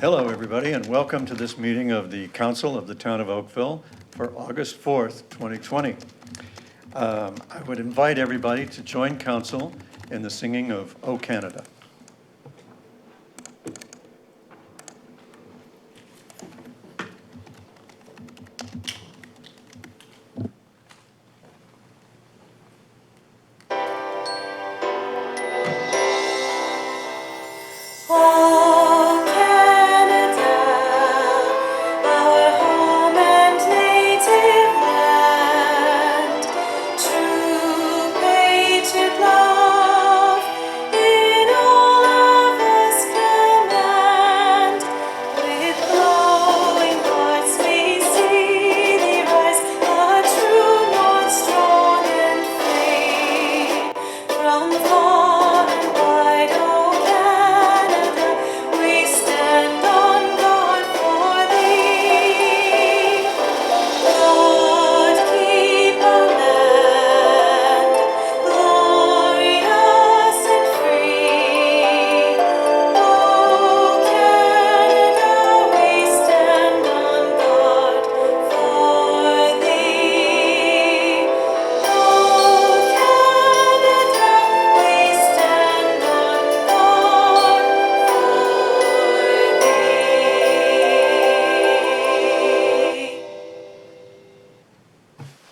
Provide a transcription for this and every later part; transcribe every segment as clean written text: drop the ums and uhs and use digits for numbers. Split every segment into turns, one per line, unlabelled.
Hello, everybody, and welcome to this meeting of the Council of the Town of Oakville for August 4th, 2020. I would invite everybody to join Council in the singing of O Canada.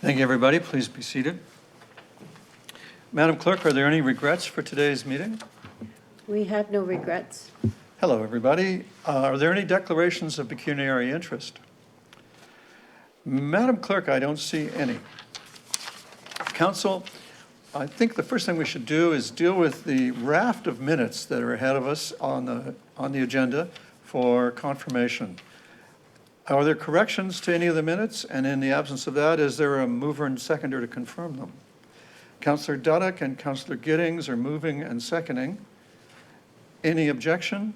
Thank you, everybody. Please be seated. Madam Clerk, are there any regrets for today's meeting?
We have no regrets.
Hello, everybody. Are there any declarations of pecuniary interest? Madam Clerk, I don't see any. Council, I think the first thing we should do is deal with the raft of minutes that are ahead of us on the agenda for confirmation. Are there corrections to any of the minutes? And in the absence of that, is there a mover and seconder to confirm them? Councillor Duddock and Councillor Giddings are moving and seconding. Any objection?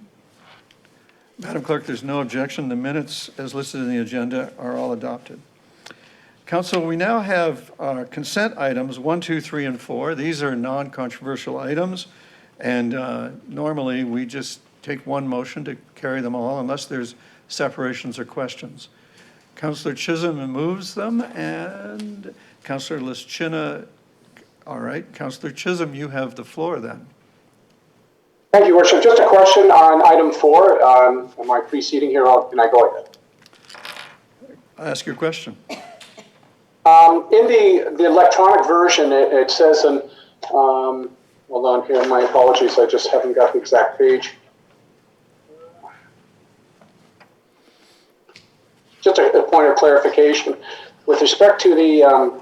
Madam Clerk, there's no objection. The minutes as listed in the agenda are all adopted. Council, we now have consent items 1, 2, 3, and 4. These are non-controversial items, and normally we just take one motion to carry them all unless there's separations or questions. Councillor Chisholm moves them, and Councillor Lischina. All right, Councillor Chisholm, you have the floor then.
Thank you, Worship. Just a question on item 4. Am I preceding here, or can I go ahead?
Ask your question.
In the electronic version, it says, and hold on here, my apologies, I just haven't got the exact page. Just a point of clarification. With respect to the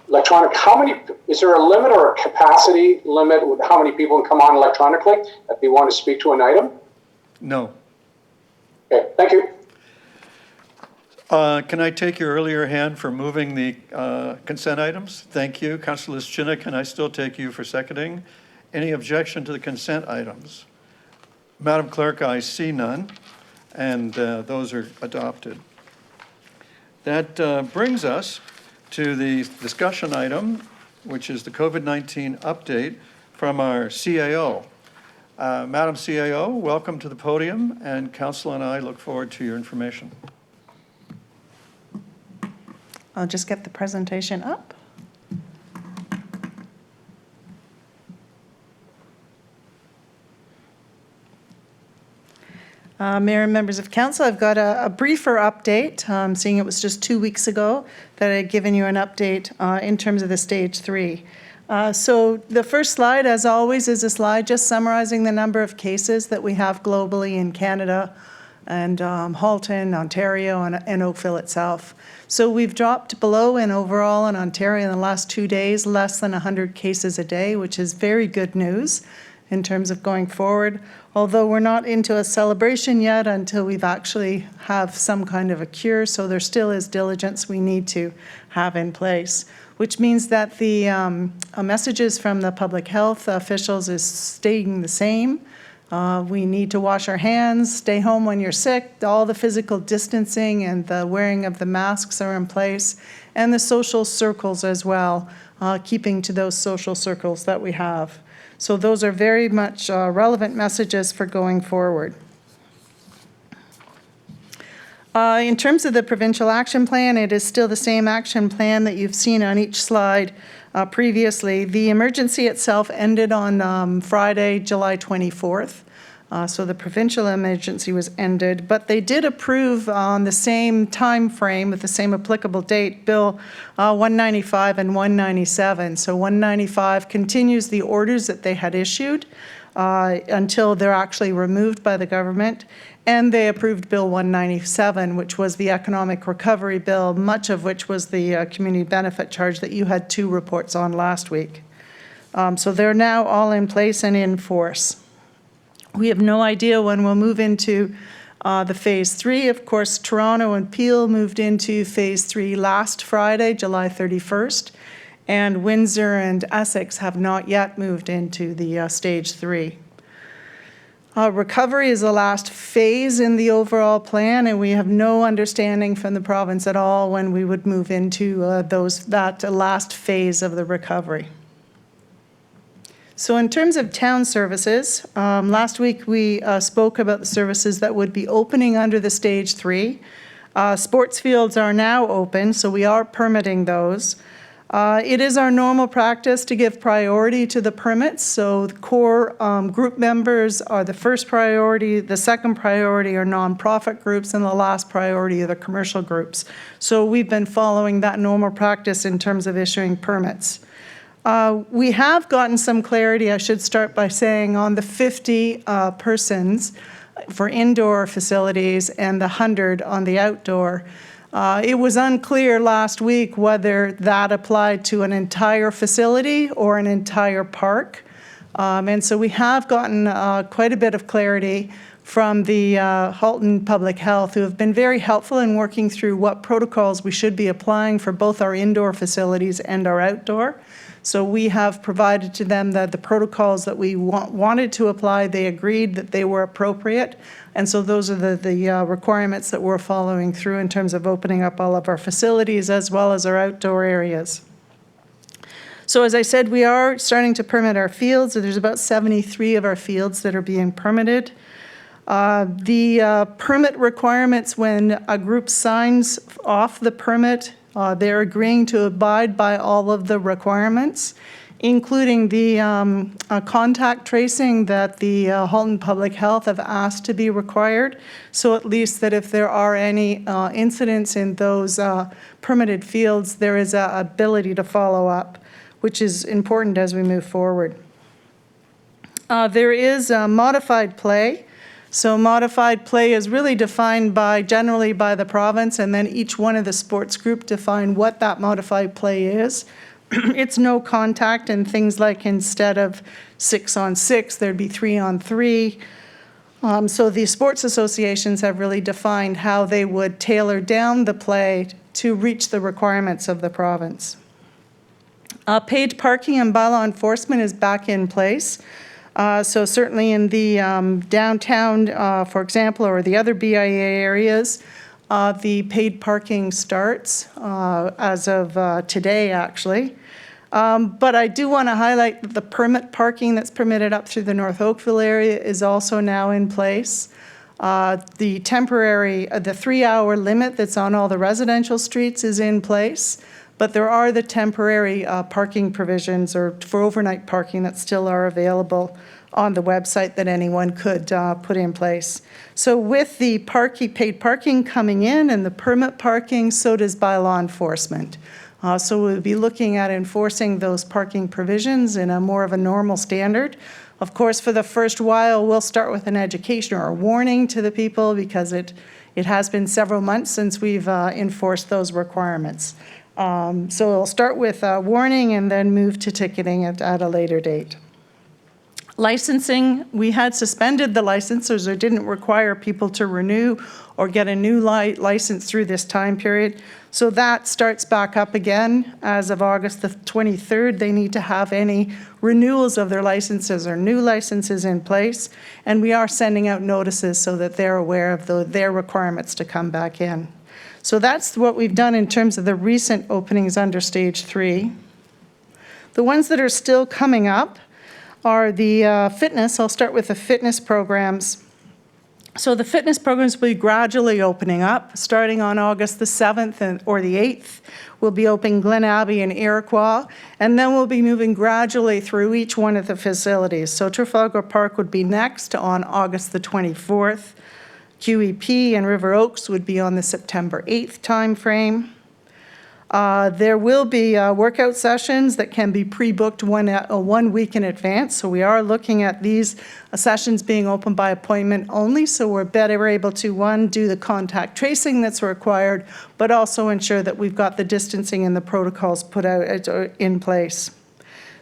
electronic, is there a limit or a capacity limit with how many people can come on electronically if they want to speak to an item?
No.
Okay, thank you.
Can I take your earlier hand for moving the consent items? Thank you. Councillor Lischina, can I still take you for seconding? Any objection to the consent items? Madam Clerk, I see none, and those are adopted. That brings us to the discussion item, which is the COVID-19 update from our CAO. Madam CAO, welcome to the podium, and Council and I look forward to your information.
I'll just get the presentation up. Mayor and members of council, I've got a briefer update, seeing it was just 2 weeks ago that I had given you an update in terms of the stage 3. So the first slide, as always, is a slide just summarizing the number of cases that we have globally in Canada and Halton, Ontario, and Oakville itself. So we've dropped below in overall in Ontario in the last 2 days, less than 100 cases a day, which is very good news in terms of going forward. Although we're not into a celebration yet until we've actually have some kind of a cure, so there still is diligence we need to have in place, which means that the messages from the public health officials is staying the same. We need to wash our hands, stay home when you're sick, all the physical distancing and the wearing of the masks are in place, and the social circles as well, keeping to those social circles that we have. So those are very much relevant messages for going forward. In terms of the provincial action plan, it is still the same action plan that you've seen on each slide previously. The emergency itself ended on Friday, July 24th. So the provincial emergency was ended, but they did approve on the same time frame with the same applicable date, Bill 195 and 197. So 195 continues the orders that they had issued until they're actually removed by the government. And they approved Bill 197, which was the economic recovery bill, much of which was the community benefit charge that you had 2 reports on last week. So they're now all in place and in force. We have no idea when we'll move into the Phase 3. Of course, Toronto and Peel moved into Phase 3 last Friday, July 31st, and Windsor and Essex have not yet moved into the Stage 3. Recovery is the last phase in the overall plan, and we have no understanding from the province at all when we would move into that last phase of the recovery. So in terms of town services, last week we spoke about the services that would be opening under the Stage 3. Sports fields are now open, so we are permitting those. It is our normal practice to give priority to the permits, so the core group members are the first priority, the second priority are nonprofit groups, and the last priority are the commercial groups. So we've been following that normal practice in terms of issuing permits. We have gotten some clarity, I should start by saying, on the 50 persons for indoor facilities and the 100 on the outdoor. It was unclear last week whether that applied to an entire facility or an entire park. And so we have gotten quite a bit of clarity from the Halton Public Health, who have been very helpful in working through what protocols we should be applying for both our indoor facilities and our outdoor. So we have provided to them that the protocols that we wanted to apply, they agreed that they were appropriate. And so those are the requirements that we're following through in terms of opening up all of our facilities as well as our outdoor areas. So as I said, we are starting to permit our fields. So there's about 73 of our fields that are being permitted. The permit requirements, when a group signs off the permit, they're agreeing to abide by all of the requirements, including the contact tracing that the Halton Public Health have asked to be required. So at least that if there are any incidents in those permitted fields, there is an ability to follow up, which is important as we move forward. There is modified play. So modified play is really defined generally by the province, and then each one of the sports group define what that modified play is. It's no contact, and things like instead of 6-on-6, there'd be 3-on-3. So the sports associations have really defined how they would tailor down the play to reach the requirements of the province. Paid parking and bylaw enforcement is back in place. So certainly in the downtown, for example, or the other BIA areas, the paid parking starts as of today, actually. But I do want to highlight that the permit parking that's permitted up through the North Oakville area is also now in place. The temporary, the 3-hour limit that's on all the residential streets is in place. But there are the temporary parking provisions or for overnight parking that still are available on the website that anyone could put in place. So with the paid parking coming in and the permit parking, so does bylaw enforcement. So we'll be looking at enforcing those parking provisions in a more of a normal standard. Of course, for the first while, we'll start with an education or a warning to the people because it has been several months since we've enforced those requirements. So we'll start with warning and then move to ticketing at a later date. Licensing, we had suspended the licenses or didn't require people to renew or get a new license through this time period. So that starts back up again as of August the 23rd. They need to have any renewals of their licenses or new licenses in place. And we are sending out notices so that they're aware of their requirements to come back in. So that's what we've done in terms of the recent openings under Stage 3. The ones that are still coming up are the fitness. I'll start with the fitness programs. So the fitness programs will be gradually opening up, starting on August the 7th or the 8th. We'll be opening Glen Abbey and Iroquois, and then we'll be moving gradually through each one of the facilities. So Trafalgar Park would be next on August the 24th. QEP and River Oaks would be on the September 8th timeframe. There will be workout sessions that can be pre-booked 1 week in advance. So we are looking at these sessions being open by appointment only. So we're better able to, one, do the contact tracing that's required, but also ensure that we've got the distancing and the protocols put out in place.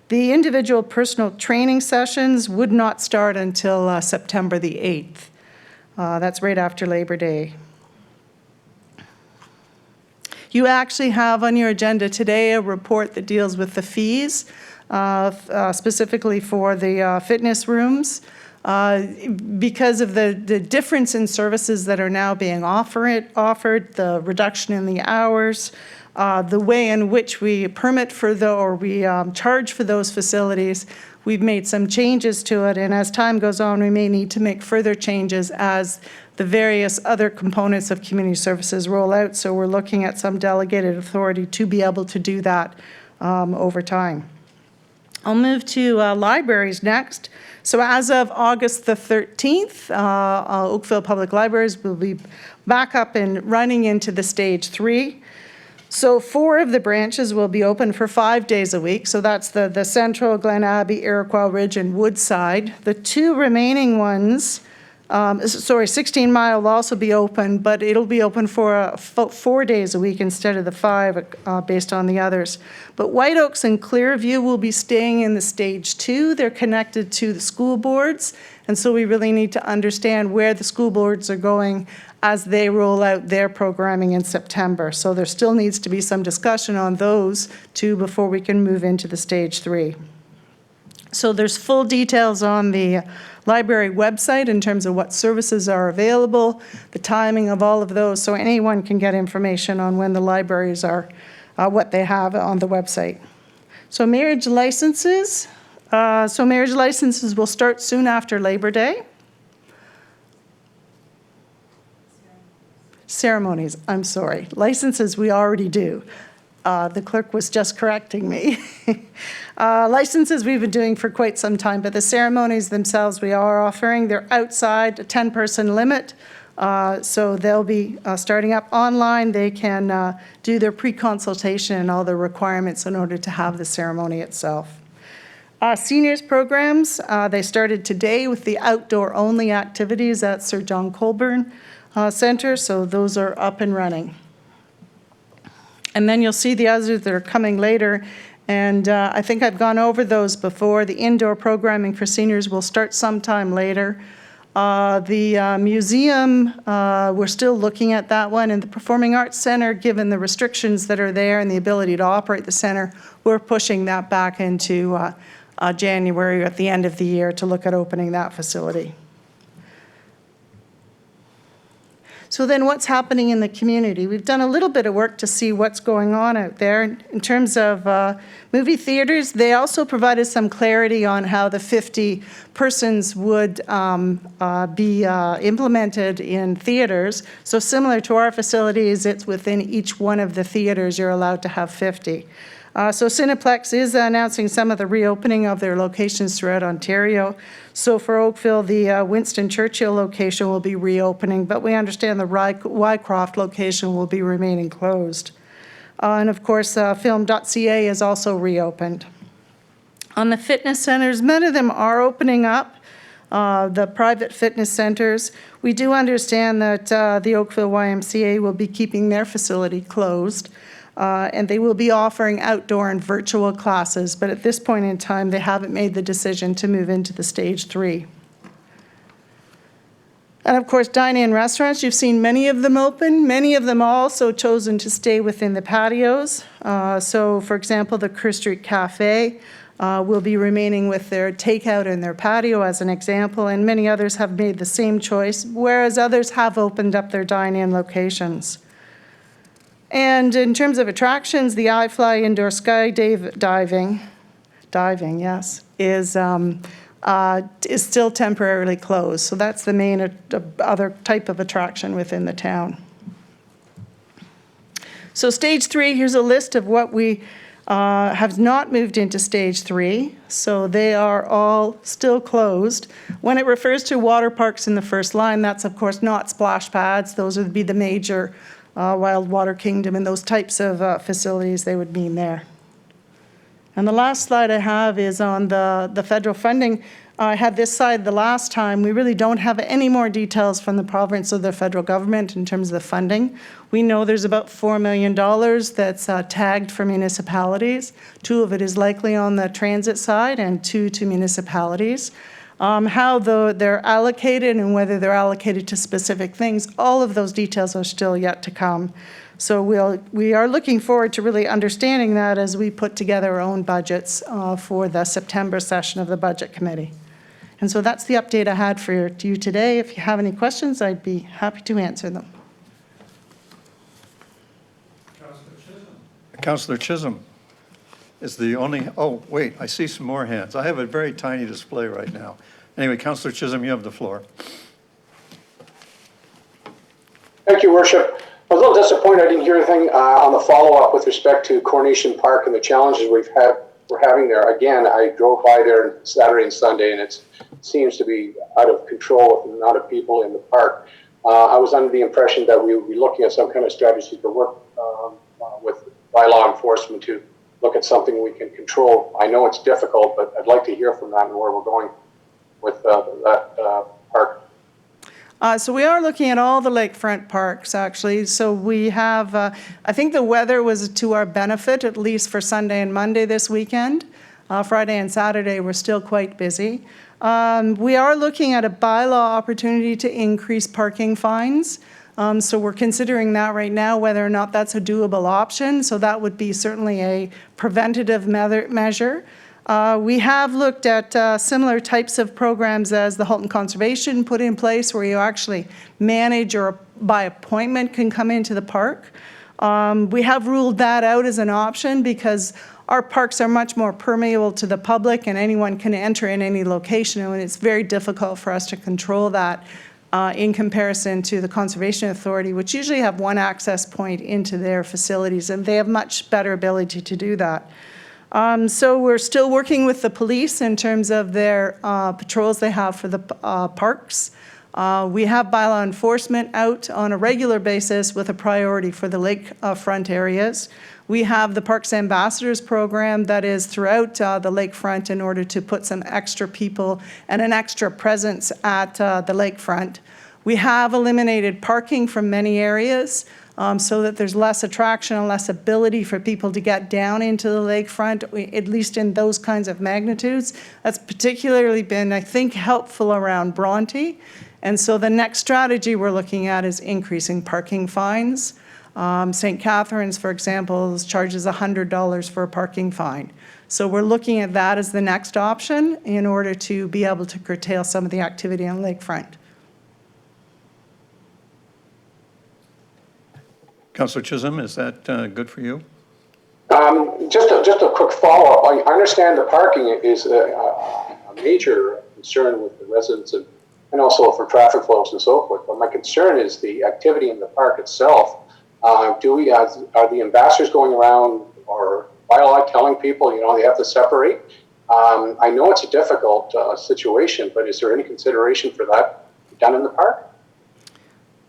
The individual personal training sessions would not start until September the 8th. That's right after Labor Day. You actually have on your agenda today a report that deals with the fees, specifically for the fitness rooms. Because of the difference in services that are now being offered, the reduction in the hours, the way in which we permit for we charge for those facilities, we've made some changes to it, and as time goes on, we may need to make further changes as the various other components of community services roll out. So we're looking at some delegated authority to be able to do that over time. I'll move to libraries next. So as of August the 13th, Oakville Public Libraries will be back up and running into the stage 3. So 4 of the branches will be open for 5 days a week. So that's the Central, Glen Abbey, Iroquois Ridge, and Woodside. The 2 remaining ones, 16 Mile will also be open, but it'll be open for 4 days a week instead of the 5 based on the others. But White Oaks and Clearview will be staying in the stage 2. They're connected to the school boards, and so we really need to understand where the school boards are going as they roll out their programming in September. So there still needs to be some discussion on those 2 before we can move into the stage 3. So there's full details on the library website in terms of what services are available, the timing of all of those, so anyone can get information on when the libraries are, what they have on the website. So marriage licenses. Marriage licenses will start soon after Labor Day. Ceremonies, I'm sorry. Licenses we already do. The clerk was just correcting me. Licenses we've been doing for quite some time, but the ceremonies themselves we are offering. They're outside, a 10-person limit. So they'll be starting up online. They can do their pre-consultation and all the requirements in order to have the ceremony itself. Seniors programs, they started today with the outdoor-only activities at Sir John Colborne Center, so those are up and running. And then you'll see the others that are coming later, and I think I've gone over those before. The indoor programming for seniors will start sometime later. The museum, we're still looking at that one, and the Performing Arts Center, given the restrictions that are there and the ability to operate the center, we're pushing that back into January at the end of the year to look at opening that facility. So then what's happening in the community? We've done a little bit of work to see what's going on out there. In terms of movie theaters, they also provided some clarity on how the 50 persons would be implemented in theaters. So similar to our facilities, it's within each one of the theaters you're allowed to have 50. So Cineplex is announcing some of the reopening of their locations throughout Ontario. So for Oakville, the Winston Churchill location will be reopening, but we understand the Wycroft location will be remaining closed. And of course, film.ca is also reopened. On the fitness centers, many of them are opening up. The private fitness centers, we do understand that the Oakville YMCA will be keeping their facility closed. And they will be offering outdoor and virtual classes, but at this point in time, they haven't made the decision to move into the stage 3. And of course, dine-in restaurants, you've seen many of them open. Many of them also chosen to stay within the patios. So for example, the Kerr Street Cafe will be remaining with their takeout and their patio as an example, and many others have made the same choice, whereas others have opened up their dine-in locations. And in terms of attractions, the iFly indoor sky diving, yes, is is still temporarily closed. So that's the main other type of attraction within the town. So stage 3, here's a list of what we have not moved into stage 3. So they are all still closed. When it refers to water parks in the first line, that's of course not splash pads. Those would be the major Wild Water Kingdom and those types of facilities they would mean there. And the last slide I have is on the federal funding. I had this slide the last time. We really don't have any more details from the province or the federal government in terms of the funding. We know there's about $4 million that's tagged for municipalities. 2 of it is likely on the transit side and 2 to municipalities. How they're allocated and whether they're allocated to specific things, all of those details are still yet to come. So we are looking forward to really understanding that as we put together our own budgets for the September session of the Budget Committee. And so that's the update I had for you today. If you have any questions, I'd be happy to answer them.
Councillor Chisholm is the only, oh, wait, I see some more hands. I have a very tiny display right now. Anyway, Councillor Chisholm, you have the floor.
Thank you, Worship. I was a little disappointed I didn't hear anything on the follow-up with respect to Coronation Park and the challenges we're having there. Again, I drove by there Saturday and Sunday, and it seems to be out of control with the amount of people in the park. I was under the impression that we would be looking at some kind of strategy to work with bylaw enforcement to look at something we can control. I know it's difficult, but I'd like to hear from that and where we're going with that park.
So we are looking at all the lakefront parks, actually. So we have, I think the weather was to our benefit, at least for Sunday and Monday this weekend. Friday and Saturday, we're still quite busy. We are looking at a bylaw opportunity to increase parking fines. So we're considering that right now, whether or not that's a doable option. So that would be certainly a preventative measure. We have looked at similar types of programs as the Halton Conservation put in place, where you actually manage or by appointment can come into the park. We have ruled that out as an option because our parks are much more permeable to the public and anyone can enter in any location, and it's very difficult for us to control that in comparison to the Conservation Authority, which usually have one access point into their facilities, and they have much better ability to do that. So we're still working with the police in terms of their patrols they have for the parks. We have bylaw enforcement out on a regular basis with a priority for the lakefront areas. We have the Parks Ambassadors program that is throughout the lakefront in order to put some extra people and an extra presence at the lakefront. We have eliminated parking from many areas so that there's less attraction and less ability for people to get down into the lakefront, at least in those kinds of magnitudes. That's particularly been, I think, helpful around Bronte. And so the next strategy we're looking at is increasing parking fines. St. Catharines, for example, charges $100 for a parking fine. So we're looking at that as the next option in order to be able to curtail some of the activity on lakefront.
Councillor Chisholm, is that good for you?
Just a quick follow-up. I understand the parking is a major concern with the residents and also for traffic flows and so forth. But my concern is the activity in the park itself. Are the ambassadors going around or bylaw telling people, they have to separate? I know it's a difficult situation, but is there any consideration for that done in the park?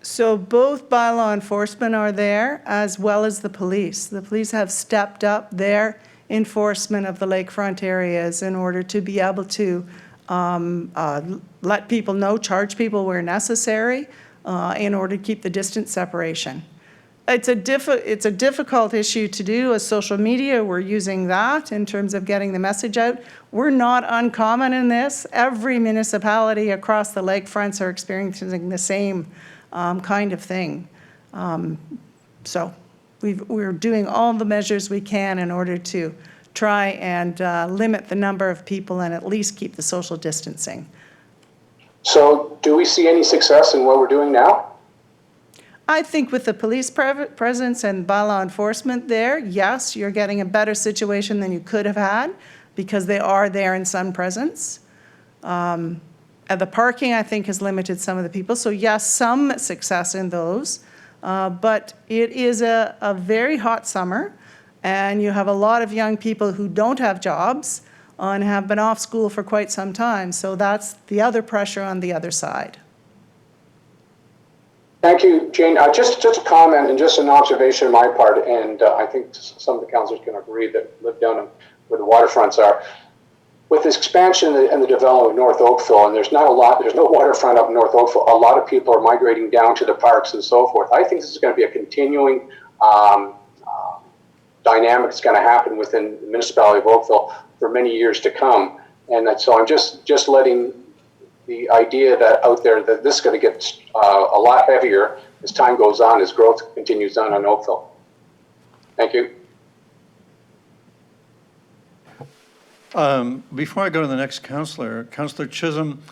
So both bylaw enforcement are there, as well as the police. The police have stepped up their enforcement of the lakefront areas in order to be able to let people know, charge people where necessary, in order to keep the distance separation. It's a difficult issue to do as social media. We're using that in terms of getting the message out. We're not uncommon in this. Every municipality across the lakefronts are experiencing the same kind of thing. So we're doing all the measures we can in order to try and limit the number of people and at least keep the social distancing.
So do we see any success in what we're doing now?
I think with the police presence and bylaw enforcement there, yes, you're getting a better situation than you could have had because they are there in some presence. And the parking, I think, has limited some of the people. So yes, some success in those. But it is a very hot summer, and you have a lot of young people who don't have jobs and have been off school for quite some time. So that's the other pressure on the other side.
Thank you, Jane. Just a comment and just an observation on my part, and I think some of the councillors can agree that live down where the waterfronts are. With this expansion and the development of North Oakville, and there's no waterfront up North Oakville, a lot of people are migrating down to the parks and so forth. I think this is going to be a continuing dynamic that's going to happen within the municipality of Oakville for many years to come. And so I'm just letting the idea that out there that this is going to get a lot heavier as time goes on, as growth continues on Oakville. Thank you.
Before I go to the next councillor, Councillor Chisholm,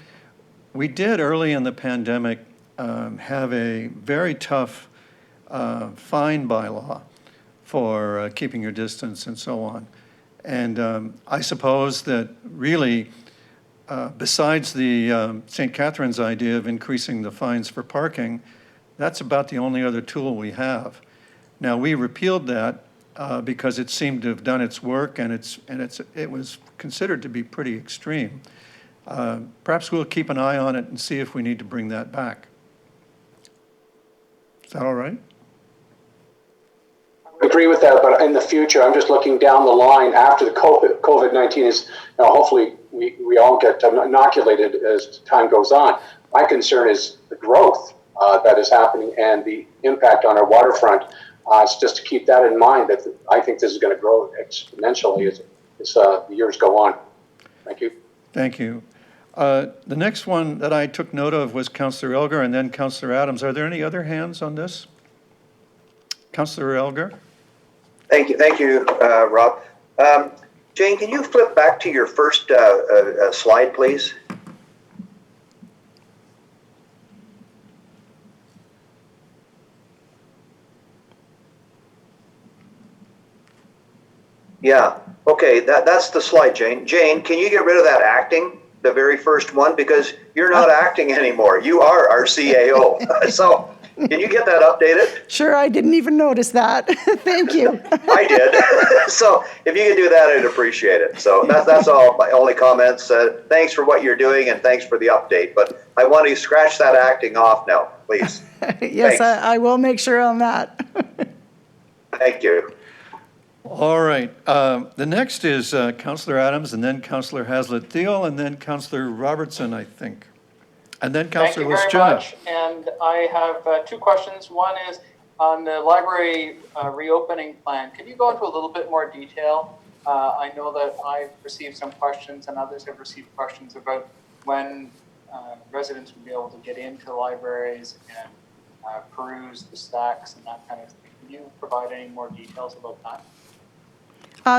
we did early in the pandemic have a very tough fine bylaw for keeping your distance and so on. And I suppose that really, besides the St. Catherine's idea of increasing the fines for parking, that's about the only other tool we have. Now, we repealed that because it seemed to have done its work, and it was considered to be pretty extreme. Perhaps we'll keep an eye on it and see if we need to bring that back. Is that all right?
I agree with that, but in the future, I'm just looking down the line after the COVID-19 is, hopefully we all get inoculated as time goes on. My concern is the growth that is happening and the impact on our waterfront. It's just to keep that in mind that I think this is going to grow exponentially as the years go on. Thank you.
Thank you. The next one that I took note of was Councillor Elgar and then Councillor Adams. Are there any other hands on this? Councillor Elgar?
Thank you, Rob. Jane, can you flip back to your first slide, please? Yeah, okay, that's the slide, Jane. Jane, can you get rid of that acting, the very first one? Because you're not acting anymore. You are our CAO. So can you get that updated?
Sure, I didn't even notice that. Thank you.
I did. So if you could do that, I'd appreciate it. So that's all my only comments. Thanks for what you're doing and thanks for the update. But I want to scratch that acting off now, please.
Yes, I will make sure on that.
Thank you.
All right. The next is Councillor Adams and then Councillor Haslett-Thiel and then Councillor Robertson, I think. And then Councillor Liszczyna.
Thank you very much. And I have two questions. One is on the library reopening plan. Can you go into a little bit more detail? I know that I've received some questions and others have received questions about when residents would be able to get into libraries and peruse the stacks and that kind of thing. Can you provide any more details about that?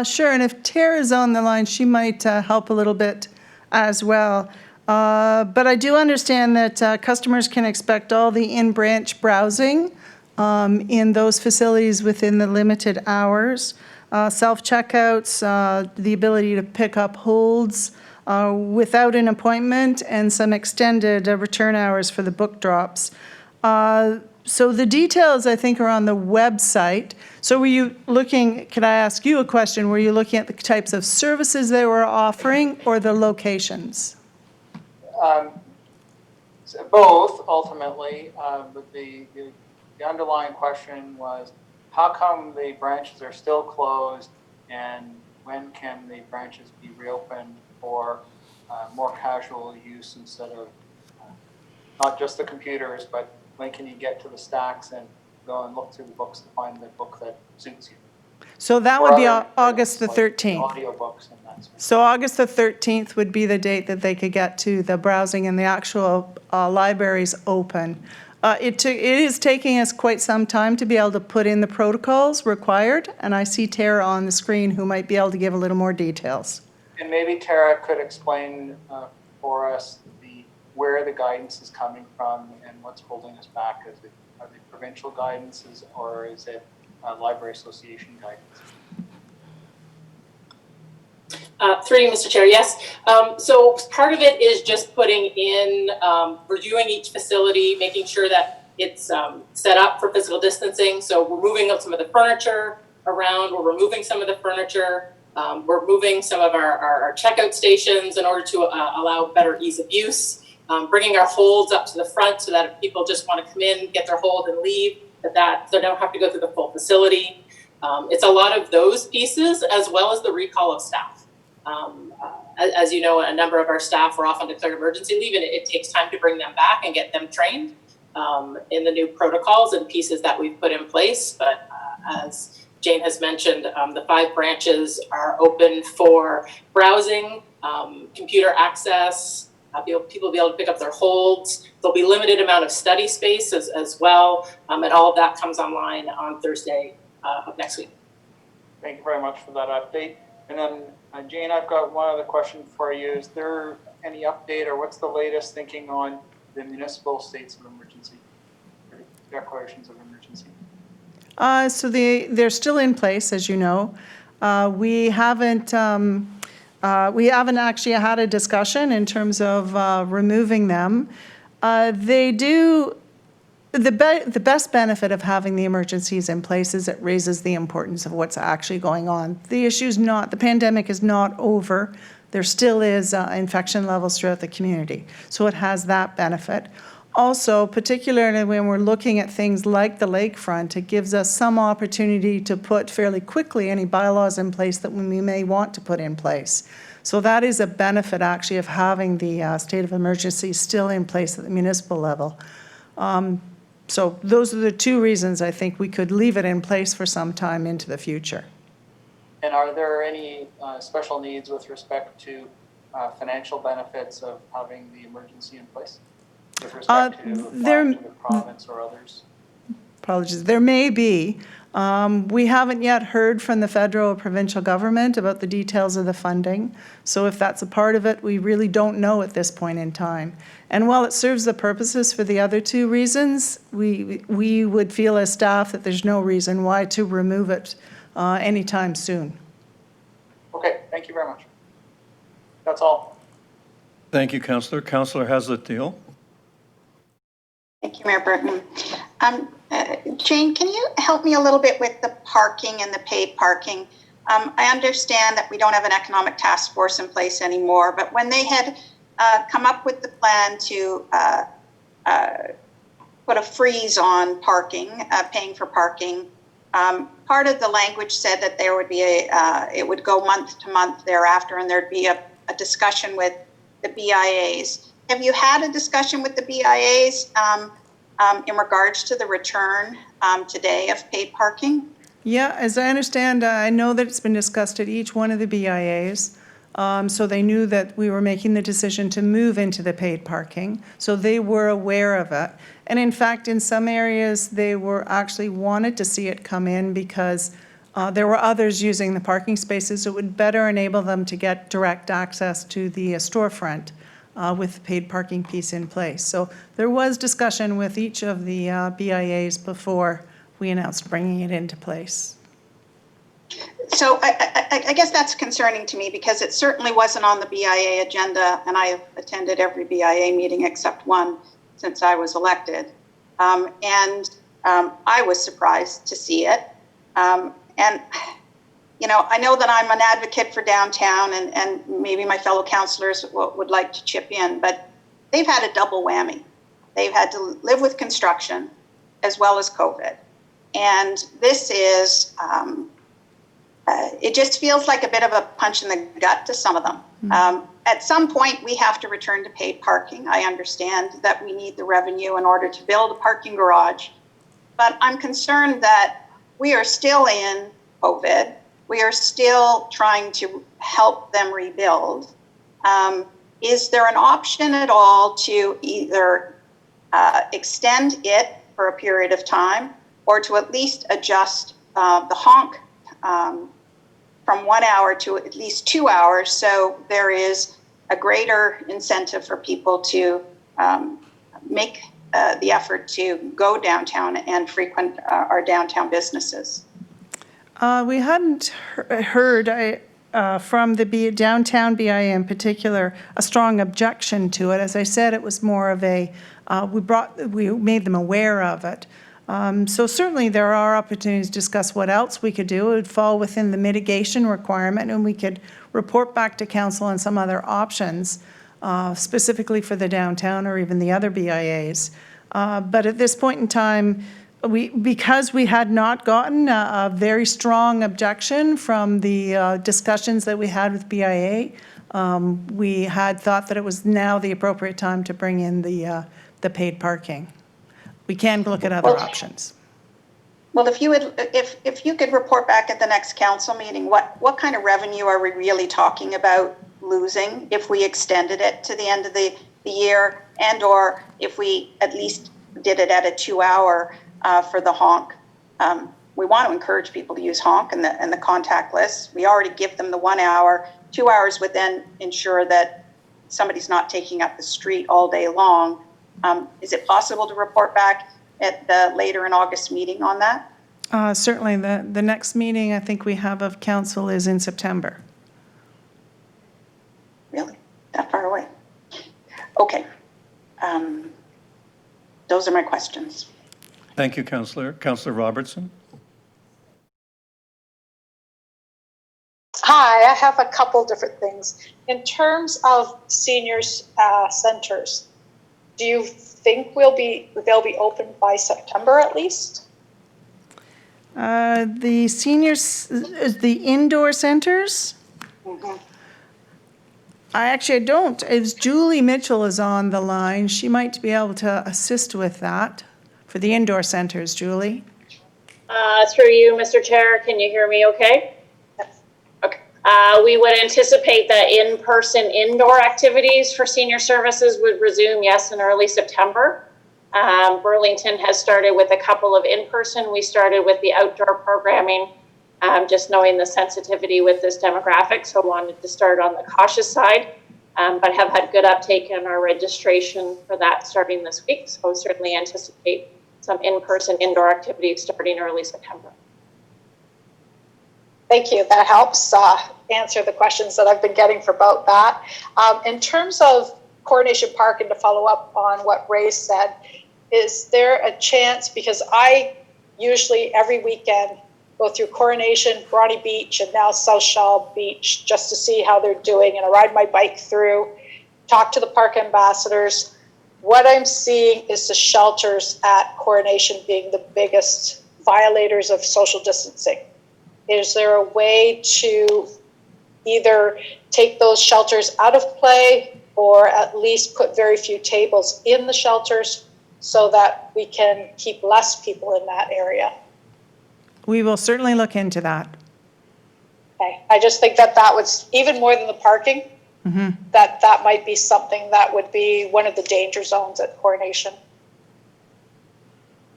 Sure, and if Tara's on the line, she might help a little bit as well. But I do understand that customers can expect all the in-branch browsing in those facilities within the limited hours. Self-checkouts, the ability to pick up holds without an appointment, and some extended return hours for the book drops. So the details, I think, are on the website. So were you looking, could I ask you a question? Were you looking at the types of services they were offering or the locations?
So both, ultimately, but the underlying question was, how come the branches are still closed and when can the branches be reopened for more casual use instead of not just the computers, but when can you get to the stacks and go and look through the books to find the book that suits you?
So that would be August the
like
13th.
Audiobooks and that sort of
So August the 13th would be the date that they could get to the browsing and the actual libraries open. It is taking us quite some time to be able to put in the protocols required, and I see Tara on the screen who might be able to give a little more details.
And maybe Tara could explain for us where the guidance is coming from and what's holding us back. Are they provincial guidances or is it library association guidance?
Through you, Mr. Chair, yes. So part of it is just putting in, reviewing each facility, making sure that it's set up for physical distancing. So we're moving some of the furniture around, we're removing some of the furniture, we're moving some of our checkout stations in order to allow better ease of use, bringing our holds up to the front so that if people just want to come in, get their hold and leave, that they don't have to go through the full facility. It's a lot of those pieces as well as the recall of staff. As you know, a number of our staff were off on declared emergency leave, and it takes time to bring them back and get them trained in the new protocols and pieces that we've put in place. But as Jane has mentioned, the 5 branches are open for browsing, computer access, people will be able to pick up their holds. There'll be limited amount of study space as well, and all of that comes online on Thursday of next week.
Thank you very much for that update. And then, Jane, I've got one other question for you. Is there any update or what's the latest thinking on the municipal states of emergency, or declarations of emergency?
So they're still in place, as you know. We haven't actually had a discussion in terms of removing them. They do. The best benefit of having the emergencies in place is it raises the importance of what's actually going on. The pandemic is not over. There still is infection levels throughout the community. So it has that benefit. Also, particularly when we're looking at things like the lakefront, it gives us some opportunity to put fairly quickly any bylaws in place that we may want to put in place. So that is a benefit actually of having the state of emergency still in place at the municipal level. So those are the 2 reasons I think we could leave it in place for some time into the future.
And are there any special needs with respect to financial benefits of having the emergency in place? With respect to the province or others?
Apologies. There may be. We haven't yet heard from the federal or provincial government about the details of the funding. So if that's a part of it, we really don't know at this point in time. And while it serves the purposes for the other 2 reasons, we would feel as staff that there's no reason why to remove it anytime soon.
Okay, thank you very much. That's all.
Thank you, Councillor. Councillor Haslett-Deal.
Thank you, Mayor Burton. Jane, can you help me a little bit with the parking and the paid parking? I understand that we don't have an economic task force in place anymore, but when they had come up with the plan to put a freeze on parking, paying for parking, part of the language said that there would be it would go month to month thereafter, and there'd be a discussion with the BIAs. Have you had a discussion with the BIAs in regards to the return today of paid parking?
Yeah, as I understand, I know that it's been discussed at each one of the BIAs. So they knew that we were making the decision to move into the paid parking. So they were aware of it. And in fact, in some areas, they were actually wanted to see it come in because there were others using the parking spaces. It would better enable them to get direct access to the storefront with the paid parking piece in place. So there was discussion with each of the BIAs before we announced bringing it into place.
So I guess that's concerning to me because it certainly wasn't on the BIA agenda, and I have attended every BIA meeting except one since I was elected. And I was surprised to see it. And, you know, I know that I'm an advocate for downtown, and maybe my fellow councillors would like to chip in, but they've had a double whammy. They've had to live with construction as well as COVID. And this is, it just feels like a bit of a punch in the gut to some of them. At some point, we have to return to paid parking. I understand that we need the revenue in order to build a parking garage, but I'm concerned that we are still in COVID. We are still trying to help them rebuild. Is there an option at all to either extend it for a period of time or to at least adjust the honk from 1 hour to at least 2 hours, so there is a greater incentive for people to make the effort to go downtown and frequent our downtown businesses?
We hadn't heard. I from the downtown BIA in particular, a strong objection to it. As I said, it was more of a, we made them aware of it. So certainly there are opportunities to discuss what else we could do. It would fall within the mitigation requirement, and we could report back to council on some other options, specifically for the downtown or even the other BIAs. But at this point in time, because we had not gotten a very strong objection from the discussions that we had with BIA, we had thought that it was now the appropriate time to bring in the paid parking. We can look at other options.
Well, if you could report back at the next council meeting, what kind of revenue are we really talking about losing if we extended it to the end of the year, and or if we at least did it at a 2-hour for the honk? We want to encourage people to use honk and the contactless. We already give them the 1 hour. 2 hours would then ensure that somebody's not taking up the street all day long. Is it possible to report back at the later in August meeting on that?
Certainly. The next meeting I think we have of council is in September.
Really? That far away? Okay. Those are my questions.
Thank you, Councillor. Councillor Robertson?
Hi, I have a couple different things. In terms of seniors centers, do you think they'll be open by September at least?
The seniors, the indoor centers?
Mm-hmm.
I don't. It's Julie Mitchell is on the line. She might be able to assist with that for the indoor centers. Julie?
Through you, Mr. Chair, can you hear me okay?
Yes.
Okay. We would anticipate that in-person indoor activities for senior services would resume, yes, in early September. Burlington has started with a couple of in-person. We started with the outdoor programming, just knowing the sensitivity with this demographic, so wanted to start on the cautious side, but have had good uptake in our registration for that starting this week. So certainly anticipate some in-person indoor activities starting early September.
Thank you. That helps answer the questions that I've been getting for about that. In terms of Coronation Park, and to follow up on what Ray said, is there a chance, because I usually every weekend go through Coronation, Bronte Beach, and now South Shell Beach just to see how they're doing, and I ride my bike through, talk to the park ambassadors. What I'm seeing is the shelters at Coronation being the biggest violators of social distancing. Is there a way to either take those shelters out of play or at least put very few tables in the shelters so that we can keep less people in that area?
We will certainly look into that.
Okay. I just think that was, even more than the parking, that might be something that would be one of the danger zones at Coronation.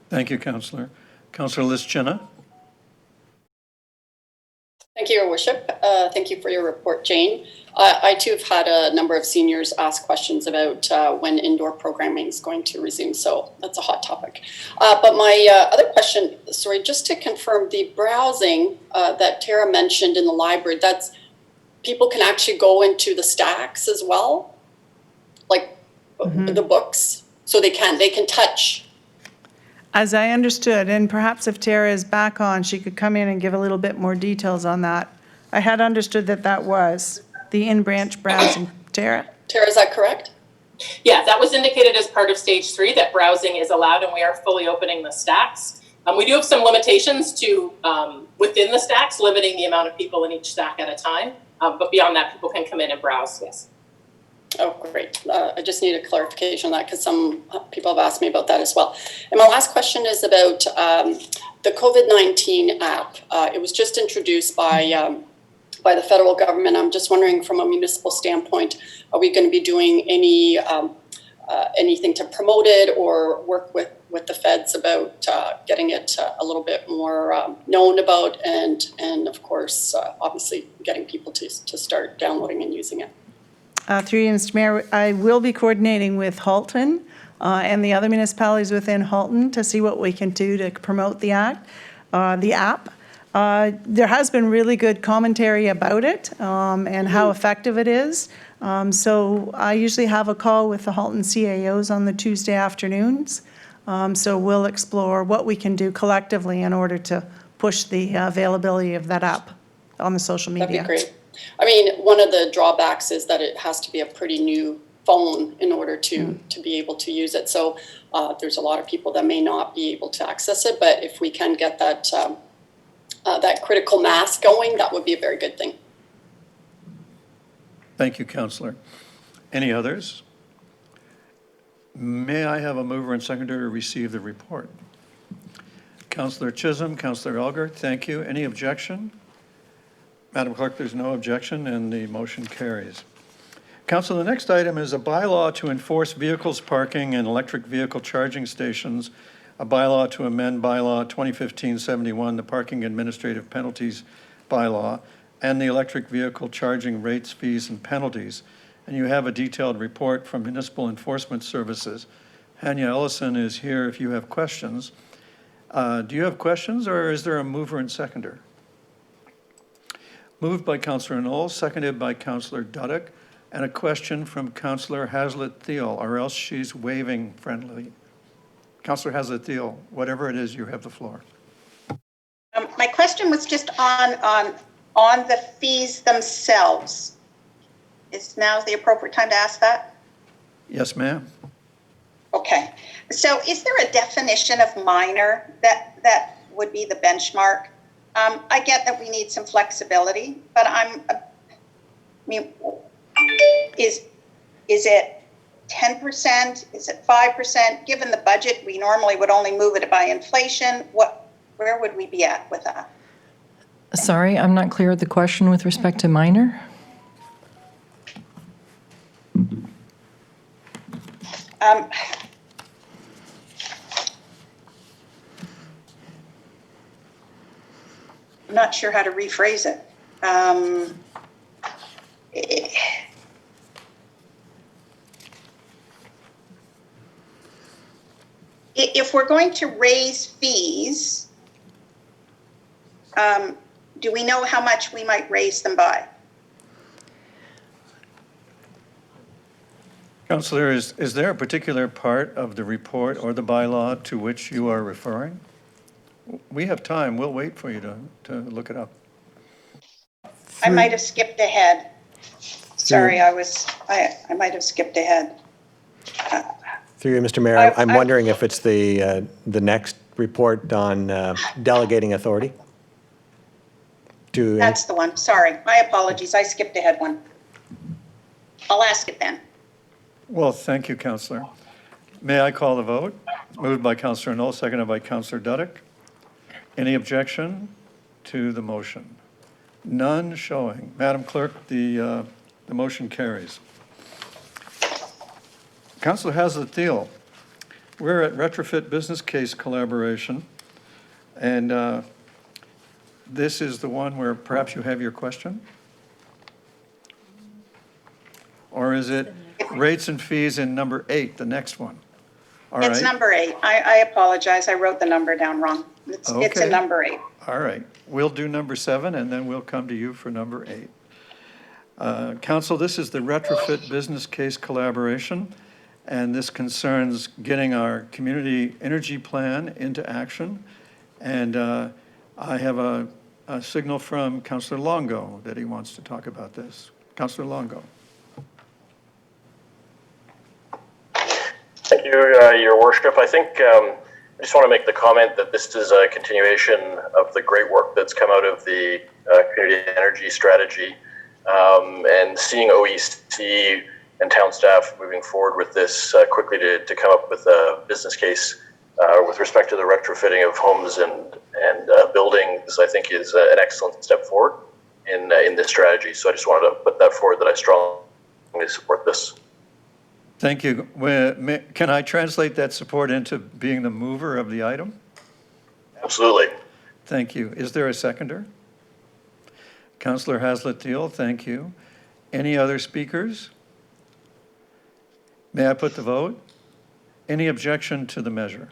Thank you, Councillor. Councillor Lischina?
Thank you, Your Worship. Thank you for your report, Jane. I too have had a number of seniors ask questions about when indoor programming is going to resume, so that's a hot topic. But my other question, sorry, just to confirm, the browsing that Tara mentioned in the library, that's people can actually go into the stacks as well, like the books, so they can touch.
As I understood, and perhaps if Tara is back on, she could come in and give a little bit more details on that. I had understood that was the in-branch browsing. Tara?
Tara, is that correct?
Yeah, that was indicated as part of stage 3, that browsing is allowed, and we are fully opening the stacks. We do have some limitations to within the stacks, limiting the amount of people in each stack at a time. But beyond that, people can come in and browse, yes.
Oh, great. I just need a clarification on that because some people have asked me about that as well. And my last question is about the COVID-19 app. It was just introduced by the federal government. I'm just wondering, from a municipal standpoint, are we going to be doing anything to promote it or work with the feds about getting it a little bit more known about, and of course, obviously getting people to start downloading and using it?
Through you, Mr. Mayor, I will be coordinating with Halton and the other municipalities within Halton to see what we can do to promote the app. There has been really good commentary about it and how effective it is. So I usually have a call with the Halton CAOs on the Tuesday afternoons. So we'll explore what we can do collectively in order to push the availability of that app on the social media.
That'd be great. I mean, one of the drawbacks is that it has to be a pretty new phone in order to be able to use it. So there's a lot of people that may not be able to access it, but if we can get that that critical mass going, that would be a very good thing.
Thank you, Councillor. Any others? May I have a mover and seconder to receive the report? Councillor Chisholm, Councillor Elgar, thank you. Any objection? Madam Clerk, there's no objection and the motion carries. Council, the next item is a bylaw to enforce vehicles parking and electric vehicle charging stations, a bylaw to amend bylaw 2015-71, the parking administrative penalties bylaw, and the electric vehicle charging rates, fees, and penalties. And you have a detailed report from Municipal Enforcement Services. Hanya Ellison is here if you have questions. Do you have questions, or is there a mover and seconder? Moved by Councillor Knoll, seconded by Councillor Duddick, and a question from Councillor Haslett-Thiel, or else she's waving friendly. Councillor Haslett-Thiel, whatever it is, you have the floor.
My question was just on the fees themselves. Is now the appropriate time to ask that?
Yes, ma'am.
Okay. So is there a definition of minor that would be the benchmark? I get that we need some flexibility, but is it 10%? Is it 5%? Given the budget, we normally would only move it by inflation. Where would we be at with that?
Sorry, I'm not clear of the question with respect to minor.
I'm not sure how to rephrase it. If we're going to raise fees, do we know how much we might raise them by?
Councillor, is there a particular part of the report or the bylaw to which you are referring? We have time. We'll wait for you to look it up.
I might have skipped ahead. Sorry, I might have skipped ahead.
Through you, Mr. Mayor, I'm wondering if it's the next report on delegating authority.
That's the one. Sorry, my apologies. I skipped ahead one. I'll ask it then.
Well, thank you, Councillor. May I call the vote? Moved by Councillor Knoll, seconded by Councillor Duddick. Any objection to the motion? None showing. Madam Clerk, the motion carries. Councillor Haslett-Thiel, we're at retrofit business case collaboration, and this is the one where perhaps you have your question? Or is it rates and fees in number 8, the next one? All right.
It's number 8. I apologize. I wrote the number down wrong. It's in number 8.
All right. We'll do number 7, and then we'll come to you for number 8. Council, this is the retrofit business case collaboration, and this concerns getting our community energy plan into action. And I have a signal from Councillor Longo that he wants to talk about this. Councillor Longo.
Thank you, Your Worship. I think I just want to make the comment that this is a continuation of the great work that's come out of the community energy strategy, and seeing OEC and town staff moving forward with this quickly to come up with a business case with respect to the retrofitting of homes and buildings, I think is an excellent step forward in this strategy. So I just wanted to put that forward, that I strongly support this.
Thank you. Can I translate that support into being the mover of the item?
Absolutely.
Thank you. Is there a seconder? Councillor Haslett-Thiel, thank you. Any other speakers? May I put the vote? Any objection to the measure?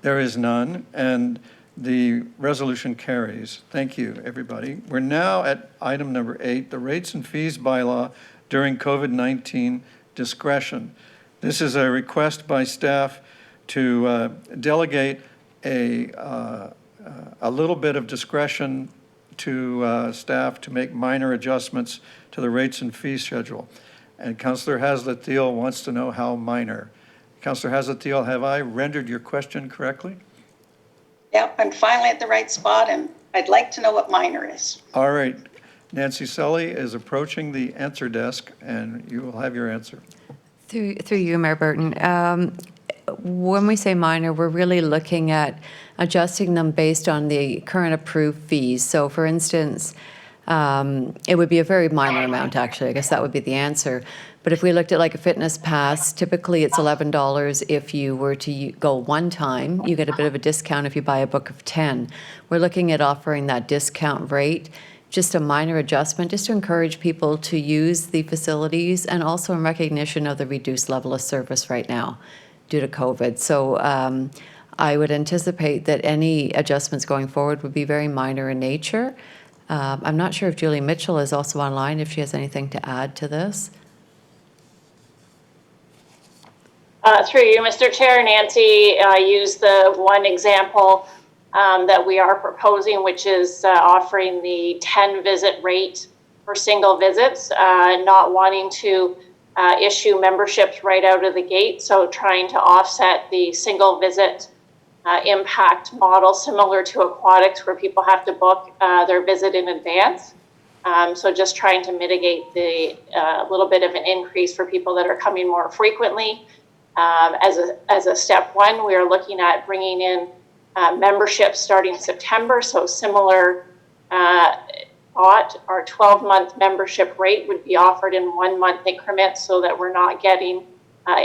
There is none, and The resolution carries. Thank you, everybody. We're now at item number 8, the rates and fees bylaw during COVID-19 discretion. This is a request by staff to delegate a little bit of discretion to staff to make minor adjustments to the rates and fee schedule. And Councillor Hazlet-Thiel wants to know how minor. Councillor Hazlet-Thiel, have I rendered your question correctly?
Yep, I'm finally at the right spot, and I'd like to know what minor is.
All right. Nancy Sully is approaching the answer desk, and you will have your answer.
Through you, Mayor Burton. When we say minor, we're really looking at adjusting them based on the current approved fees. So for instance, it would be a very minor amount, actually. I guess that would be the answer. But if we looked at like a fitness pass, typically it's $11 if you were to go one time. You get a bit of a discount if you buy a book of 10. We're looking at offering that discount rate, just a minor adjustment, just to encourage people to use the facilities, and also in recognition of the reduced level of service right now due to COVID. So I would anticipate that any adjustments going forward would be very minor in nature. I'm not sure if Julie Mitchell is also online, if she has anything to add to this.
Through you, Mr. Chair, Nancy used the one example that we are proposing, which is offering the 10 visit rate for single visits, not wanting to issue memberships right out of the gate. So trying to offset the single visit impact model similar to aquatics, where people have to book their visit in advance. So just trying to mitigate the little bit of an increase for people that are coming more frequently. As a step one, we are looking at bringing in memberships starting September. So similar our 12-month membership rate would be offered in 1 month increments, so that we're not getting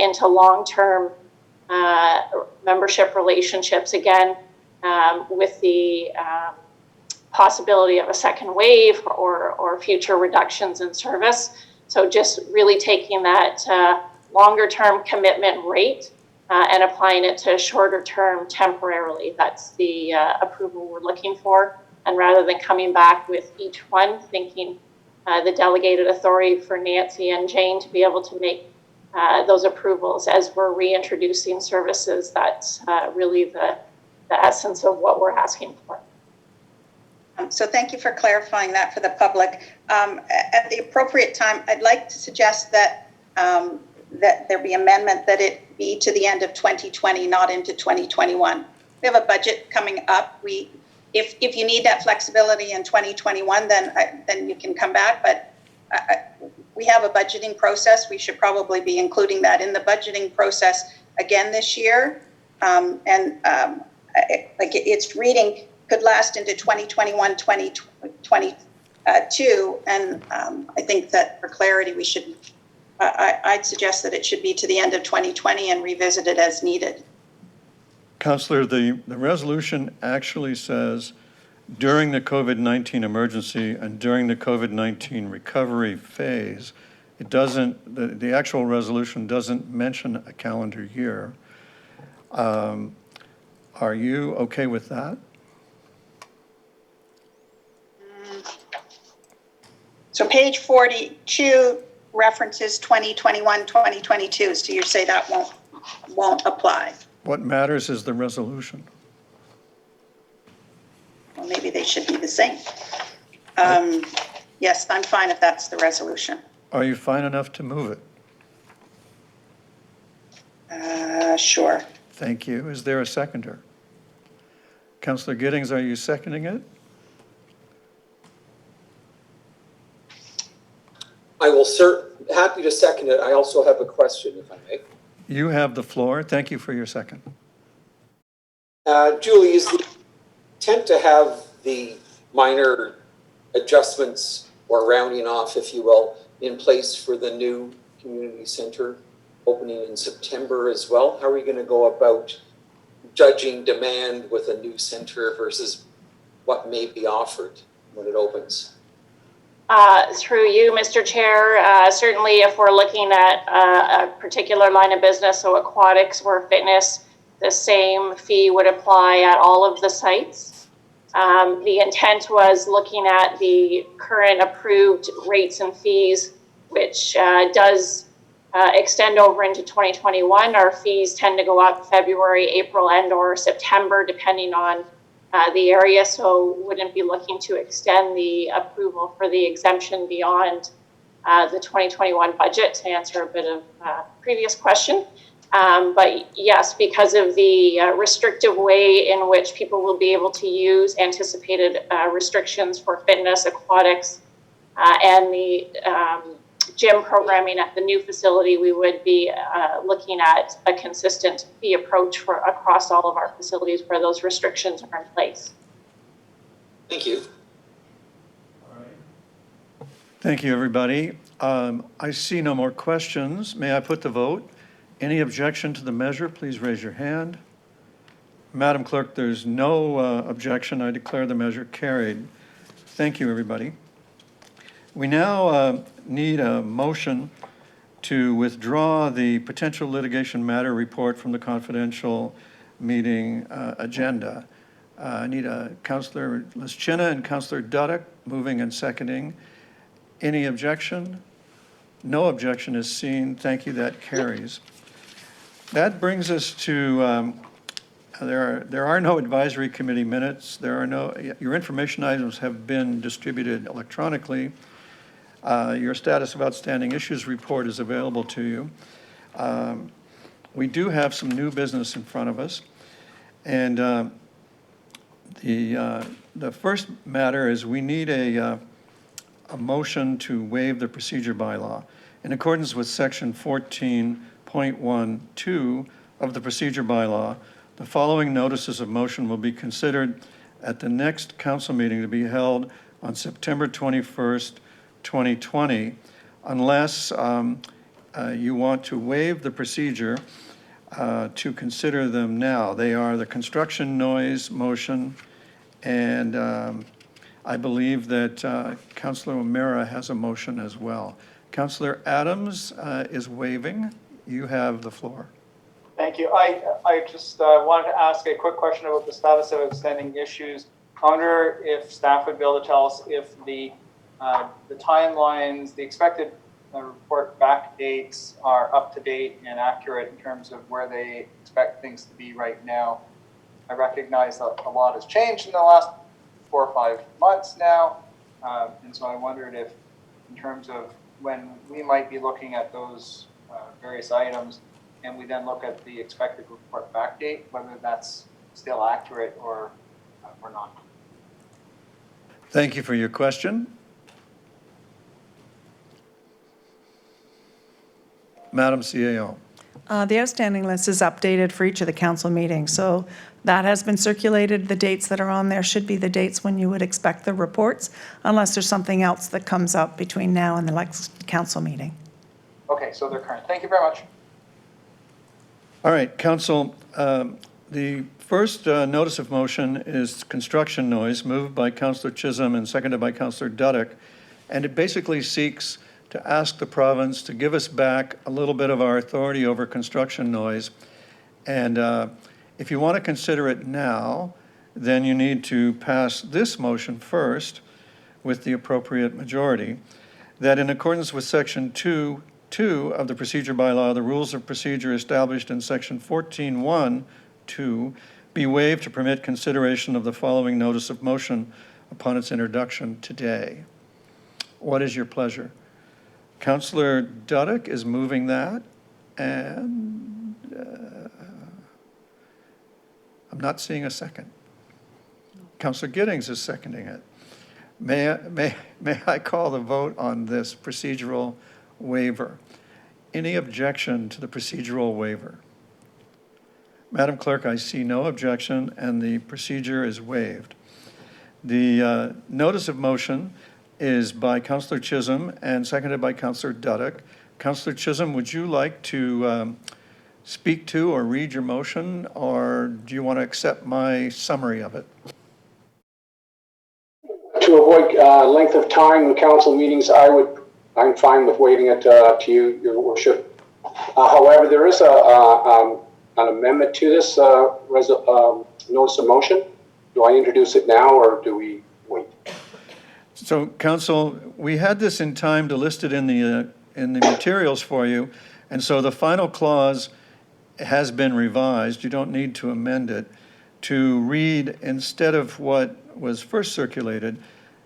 into long-term membership relationships again, with the possibility of a second wave or future reductions in service. So just really taking that longer-term commitment rate and applying it to shorter term temporarily. That's the approval we're looking for. And rather than coming back with each one, thinking the delegated authority for Nancy and Jane to be able to make those approvals as we're reintroducing services, that's really the essence of what we're asking for.
So thank you for clarifying that for the public. At the appropriate time, I'd like to suggest that that there be amendment that it be to the end of 2020, not into 2021. We have a budget coming up. If you need that flexibility in 2021, then you can come back. But we have a budgeting process. We should probably be including that in the budgeting process again this year. It's reading could last into 2021, 2022. And I think that for clarity, we should, I'd suggest that it should be to the end of 2020 and revisit it as needed.
Councillor, the resolution actually says during the COVID-19 emergency and during the COVID-19 recovery phase. It doesn't, the actual resolution doesn't mention a calendar year. Are you okay with that?
So page 42 references 2021, 2022. So you say that won't apply.
What matters is the resolution.
Well, maybe they should be the same. Yes, I'm fine if that's the resolution.
Are you fine enough to move
it? Sure.
Thank you. Is there a seconder? Councillor Giddings, are you seconding it?
I will happy to second it. I also have a question, if I may.
You have the floor. Thank you for your second.
Julie, is the intent to have the minor adjustments or rounding off, if you will, in place for the new community center opening in September as well? How are we going to go about judging demand with a new center versus what may be offered when it opens?
Through you, Mr. Chair, certainly if we're looking at a particular line of business, so aquatics or fitness, the same fee would apply at all of the sites. The intent was looking at the current approved rates and fees, which does extend over into 2021. Our fees tend to go up February, April, and or September, depending on the area. So wouldn't be looking to extend the approval for the exemption beyond the 2021 budget, to answer a bit of previous question. But yes, because of the restrictive way in which people will be able to use anticipated restrictions for fitness, aquatics, and the gym programming at the new facility, we would be looking at a consistent fee approach for across all of our facilities where those restrictions are in place.
Thank you.
Thank you, everybody. I see no more questions. May I put the vote? Any objection to the measure, please raise your hand. Madam Clerk, there's no objection. I declare the measure carried. Thank you, everybody. We now need a motion to withdraw the potential litigation matter report from the confidential meeting agenda. I need Councillor Lischina and Councillor Dudek moving and seconding. Any objection? No objection is seen. Thank you, that carries. That brings us to, there are no advisory committee minutes. Your information items have been distributed electronically. Your status of outstanding issues report is available to you. We do have some new business in front of us. And the first matter is we need a motion to waive the procedure bylaw. In accordance with section 14.12 of the procedure bylaw, the following notices of motion will be considered at the next council meeting to be held on September 21st, 2020, unless you want to waive the procedure to consider them now. They are the construction noise motion, and I believe that Councillor O'Meara has a motion as well. Councillor Adams is waiving. You have the floor.
Thank you. I just wanted to ask a quick question about the status of outstanding issues. I wonder if staff would be able to tell us if the timelines, the expected report back dates are up to date and accurate in terms of where they expect things to be right now. I recognize that a lot has changed in the last 4 or 5 months now. And so I wondered if, in terms of when we might be looking at those various items, and we then look at the expected report back date, whether that's still accurate or not.
Thank you for your question. Madam CAO.
The outstanding list is updated for each of the council meetings, so that has been circulated. The dates that are on there should be the dates when you would expect the reports, unless there's something else that comes up between now and the next council meeting.
Okay, so they're current. Thank you very much.
All right, Council, the first notice of motion is construction noise, moved by Councillor Chisholm and seconded by Councillor Dudek, and it basically seeks to ask the province to give us back a little bit of our authority over construction noise. And if you want to consider it now, then you need to pass this motion first with the appropriate majority, that in accordance with section 2 of the procedure bylaw, the rules of procedure established in section 14.1.2 be waived to permit consideration of the following notice of motion upon its introduction today. What is your pleasure? Councillor Dudek is moving that, and I'm not seeing a second. Councillor Giddings is seconding it. May I call the vote on this procedural waiver? Any objection to the procedural waiver? Madam Clerk, I see no objection, and the procedure is waived. The notice of motion is by Councillor Chisholm and seconded by Councillor Dudek. Councillor Chisholm, would you like to speak to or read your motion, or do you want to accept my summary of it?
To avoid length of time in council meetings, I'm fine with waiving it to you, Your Worship. However, there is a an amendment to this notice of motion? Do I introduce it now or do we wait?
So, Council, we had this in time to list it in the materials for you, and so the final clause has been revised. You don't need to amend it to read, instead of what was first circulated,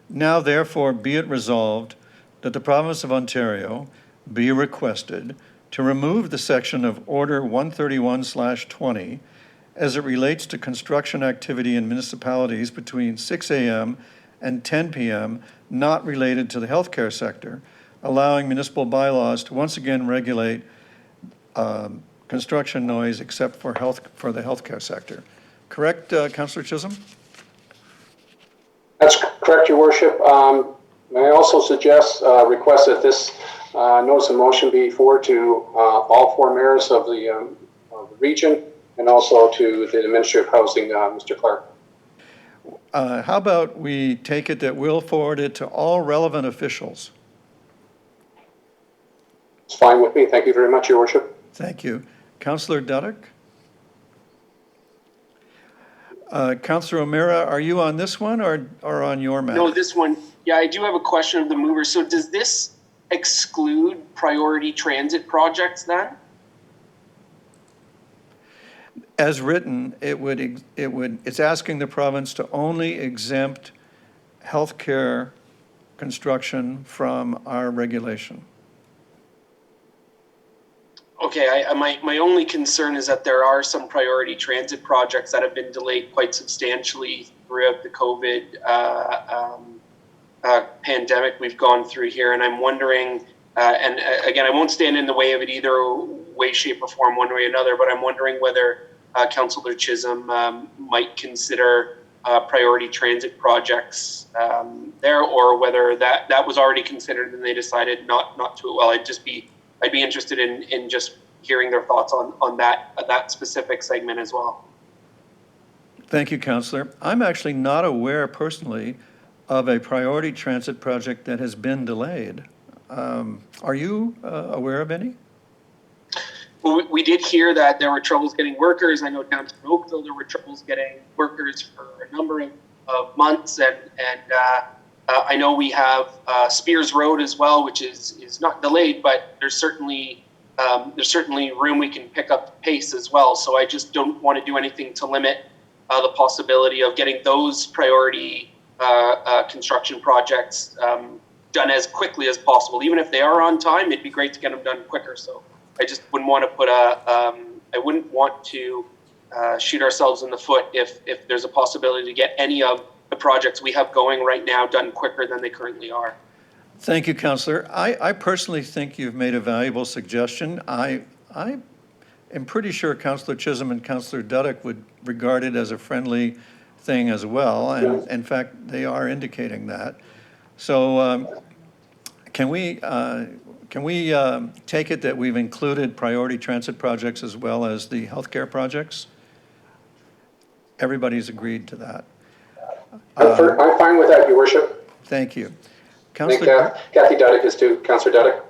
now therefore be it resolved that the province of Ontario be requested to remove the section of Order 131/20 as it relates to construction activity in municipalities between 6 a.m. and 10 p.m. not related to the healthcare sector, allowing municipal bylaws to once again regulate construction noise except for the healthcare sector. Correct, Councillor Chisholm?
That's correct, Your Worship. May I also suggest, request that this notice of motion be forwarded to all four mayors of the region and also to the Ministry of Housing, Mr. Clark.
How about we take it that we'll forward it to all relevant officials?
It's fine with me. Thank you very much, Your Worship.
Thank you. Councillor Dudek? Councillor O'Meara, are you on this one or on your matter?
No, this one. Yeah, I do have a question of the mover. So does this exclude priority transit projects then?
As written, it's asking the province to only exempt healthcare construction from our regulation.
Okay, my only concern is that there are some priority transit projects that have been delayed quite substantially throughout the COVID pandemic we've gone through here. And I'm wondering, and again, I won't stand in the way of it either way, shape or form, one way or another, but I'm wondering whether Councillor Chisholm might consider priority transit projects there, or whether that was already considered and they decided not to. Well, I'd be interested in just hearing their thoughts on that specific segment as well.
Thank you, Councillor. I'm actually not aware personally of a priority transit project that has been delayed. Are you aware of any?
Well, we did hear that there were troubles getting workers. I know down in Oakville there were troubles getting workers for a number of months, and I know we have Spears Road as well, which is not delayed, but there's certainly room we can pick up the pace as well. So I just don't want to do anything to limit the possibility of getting those priority construction projects done as quickly as possible. Even if they are on time, it'd be great to get them done quicker. So I just wouldn't want to I wouldn't want to shoot ourselves in the foot if there's a possibility to get any of the projects we have going right now done quicker than they currently are.
Thank you, Councillor. I personally think you've made a valuable suggestion. I am pretty sure Councillor Chisholm and Councillor Dudek would regard it as a friendly thing as well, and in fact, they are indicating that. So can we take it that we've included priority transit projects as well as the healthcare projects? Everybody's agreed to that.
I'm fine with that, Your Worship.
Thank you.
I think Kathy Dudek is too. Councillor Dudek?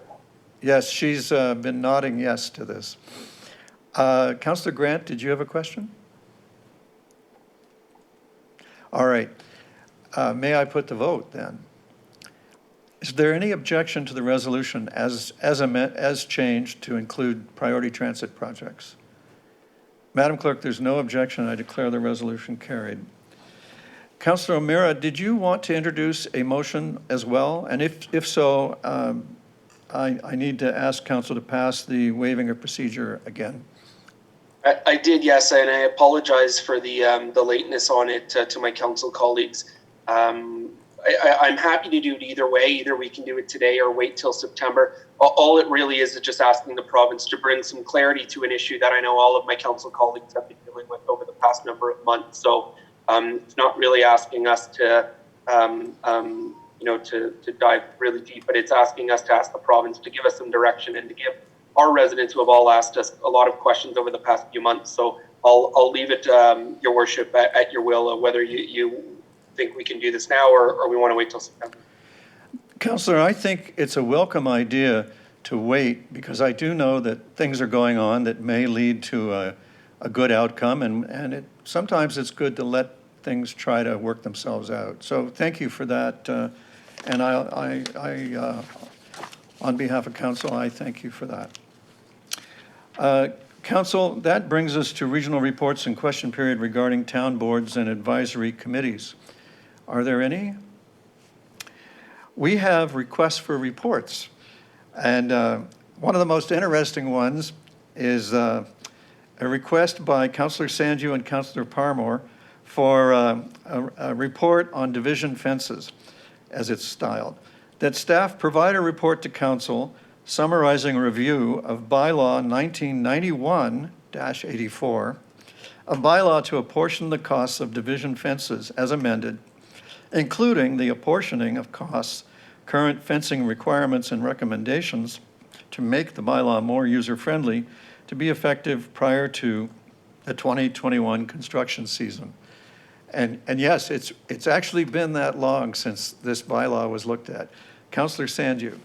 Yes, she's been nodding yes to this. Councillor Grant, did you have a question? All right. May I put the vote then? Is there any objection to the resolution as changed to include priority transit projects? Madam Clerk, there's no objection. I declare the resolution carried. Councillor O'Meara, did you want to introduce a motion as well? And if so, I need to ask Council to pass the waiving of procedure again.
I did, yes, and I apologize for the lateness on it to my council colleagues. I'm happy to do it either way. Either we can do it today or wait till September. All it really is just asking the province to bring some clarity to an issue that I know all of my council colleagues have been dealing with over the past number of months. So it's not really asking us to dive really deep, but it's asking us to ask the province to give us some direction and to give our residents who have all asked us a lot of questions over the past few months. So I'll leave it, Your Worship, at your will, whether you think we can do this now or we want to wait till September.
Councillor, I think it's a welcome idea to wait because I do know that things are going on that may lead to a good outcome, and sometimes it's good to let things try to work themselves out. So thank you for that, and on behalf of council, I thank you for that. Council, that brings us to regional reports and question period regarding town boards and advisory committees. Are there any? We have requests for reports, and one of the most interesting ones is a request by Councillor Sanju and Councillor Parmore for a report on division fences, as it's styled, that staff provide a report to council summarizing a review of bylaw 1991-84, a bylaw to apportion the costs of division fences as amended, including the apportioning of costs, current fencing requirements and recommendations to make the bylaw more user-friendly to be effective prior to the 2021 construction season. And yes, it's actually been that long since this bylaw was looked at. Councillor Sanju.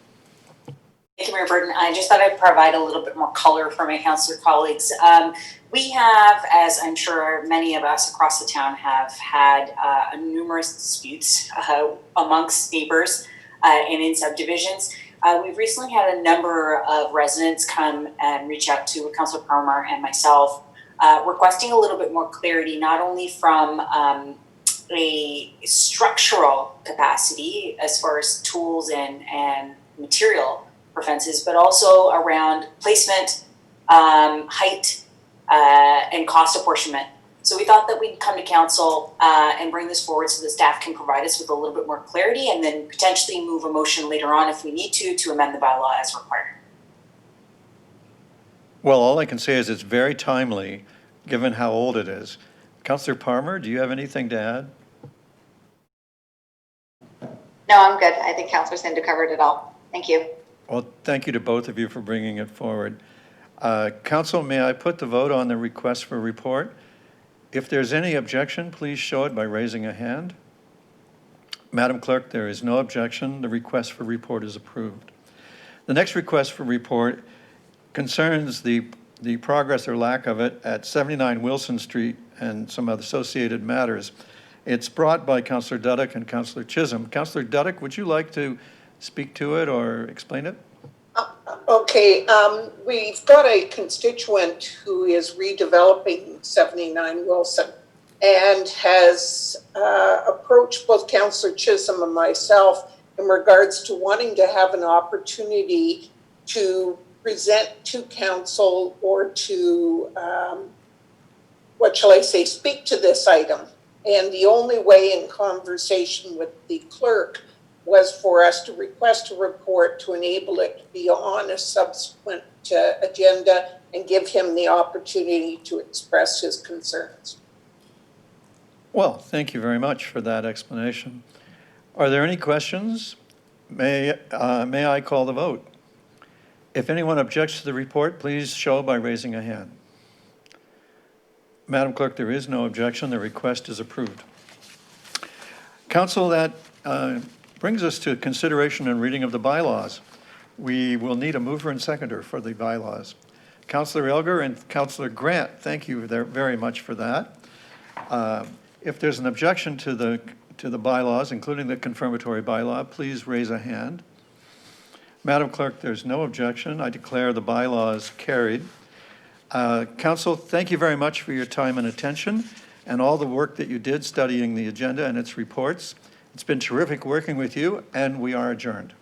Thank you, Mayor Burton. I just thought I'd provide a little bit more color for my councillor colleagues. We have, as I'm sure many of us across the town have had, numerous disputes amongst neighbors and in subdivisions. We've recently had a number of residents come and reach out to Councillor Parmar and myself, requesting a little bit more clarity, not only from a structural capacity as far as tools and material for fences, but also around placement, height, and cost apportionment. So we thought that we'd come to council and bring this forward so the staff can provide us with a little bit more clarity, and then potentially move a motion later on if we need to amend the bylaw as required.
Well, all I can say is it's very timely, given how old it is. Councillor Parmar, do you have anything to add?
No, I'm good. I think Councillor Sandu covered it all. Thank you.
Well, thank you to both of you for bringing it forward. Council, may I put the vote on the request for report? If there's any objection, please show it by raising a hand. Madam Clerk, there is no objection. The request for report is approved. The next request for report concerns the progress or lack of it at 79 Wilson Street and some other associated matters. It's brought by Councillor Duddeck and Councillor Chisholm. Councillor Duddeck, would you like to speak to it or explain it?
Okay, we've got a constituent who is redeveloping 79 Wilson and has approached both Councillor Chisholm and myself in regards to wanting to have an opportunity to present to council or to, what shall I say, speak to this item. And the only way in conversation with the clerk was for us to request a report to enable it to be on a subsequent agenda and give him the opportunity to express his concerns.
Well, thank you very much for that explanation. Are there any questions? May I call the vote? If anyone objects to the report, please show by raising a hand. Madam Clerk, there is no objection. The request is approved. Council, that brings us to consideration and reading of the bylaws. We will need a mover and seconder for the bylaws. Councillor Elgar and Councillor Grant, thank you very much for that. If there's an objection to the bylaws, including the confirmatory bylaw, please raise a hand. Madam Clerk, there's no objection. I declare the bylaws carried. Council, thank you very much for your time and attention and all the work that you did studying the agenda and its reports. It's been terrific working with you, and we are adjourned.